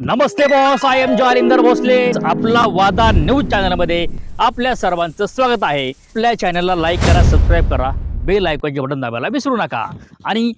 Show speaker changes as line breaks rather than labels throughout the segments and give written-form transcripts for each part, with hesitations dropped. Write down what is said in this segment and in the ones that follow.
Namaste boss, I am Jalinder Bhosale. आपला वादा news channel मध्ये आपल्या सर्वांचं स्वागत आहे. आपल्या चॅनलला लाईक करा, सबस्क्राईब करा, बेल आयकॉनचे बटन दाबायला विसरू नका. आणि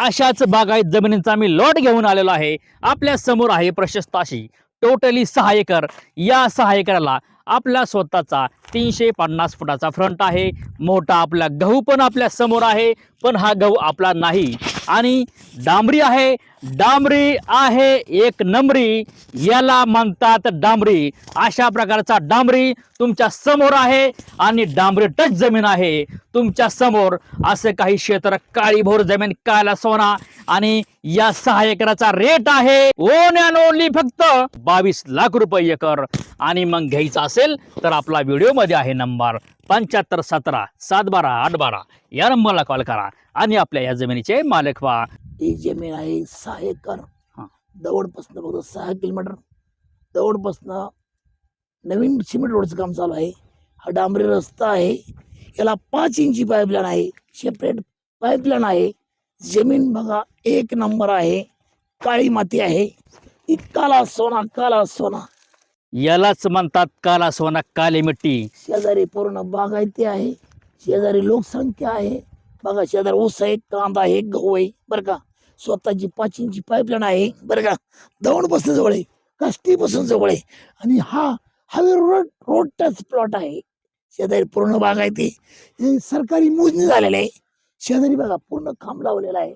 अशाच बागायत जमिनींचा मी लॉट घेऊन आलेलो आहे. आपल्या समोर आहे प्रशस्त अशी टोटली 6 एकर. या 6 एकराला आपला स्वतःचा 350 फुटाचा फ्रंट आहे. मोठा आपला गहू पण आपल्या समोर आहे, पण हा गहू आपला नाही. आणि डांबरी आहे, डांबरी आहे एक नंबरी, याला म्हणतात डांबरी. अशा प्रकारचा डांबरी तुमच्या समोर आहे आणि डांबरी टच जमीन आहे तुमच्या समोर. असे काही क्षेत्र काळीभोर जमीन, काला सोना. आणि या 6 एकराचा रेट आहे ओन अँड ओनली फक्त 22 लाख रुपये एकर. आणि मग घ्यायचा असेल तर आपला व्हिडिओ मध्ये आहे नंबर 7517 712 812, या नंबरला कॉल करा आणि आपल्या या जमिनीचे मालक व्हा.
ही जमीन आहे 6 एकर. दौडपासनं फक्त 6 किलोमीटर दौडपासनं नवीन सिमेंट रोडचं काम चालू आहे. हा डांबरी रस्ता आहे, याला 5 इंची पाईपलाईन आहे, सेपरेट पाईपलाईन आहे. जमीन बघा एक नंबर आहे, काळी माती आहे. ती काला सोना, काला सोना.
यालाच म्हणतात काला सोना, काली मिट्टी.
शेजारी पूर्ण बागायती आहे, शेजारी लोकसंख्या आहे. बघा शेजारी ऊस आहे, कांदा आहे, गहू आहे. बरं का, स्वतःची 5 इंची पाईपलाईन आहे. बरं का, दौंडपासून जवळ आहे, काष्टीपासून जवळ आहे. आणि हा रोड टच प्लॉट आहे. शेजारी पूर्ण बागायती, हे सरकारी मोजणी झालेली आहे. शेजारी बघा पूर्ण खांब लावलेला आहे.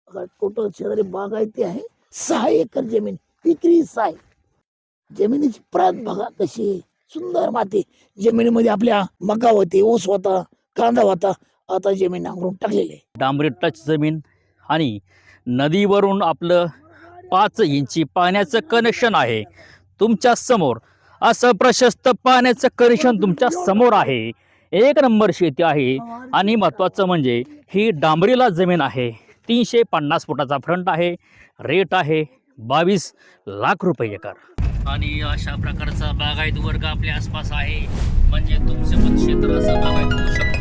बघा टोटल शेजारी बागायती आहे. 6 एकर जमीन विक्रीस आहे. जमिनीची प्रत बघा कशी आहे, सुंदर माती. जमिनीमध्ये आपल्या मका होते, ऊस होता, कांदा होता. आता जमीन नांगरून टाकलेली आहे.
डांबरी टच जमीन आणि नदीवरून आपलं 5 इंची पाण्याचं कनेक्शन आहे तुमच्या समोर. असं प्रशस्त पाण्याचं कनेक्शन तुमच्या समोर आहे. एक नंबर शेती आहे. आणि महत्त्वाचं म्हणजे ही डांबरीला जमीन आहे. 350 फुटाचा फ्रंट आहे. रेट आहे 22 लाख रुपये एकर. आणि अशा प्रकारचा बागायत वर्ग आपल्या आसपास आहे. म्हणजे तुमचं पण क्षेत्र असं बागायत होऊ शकतं.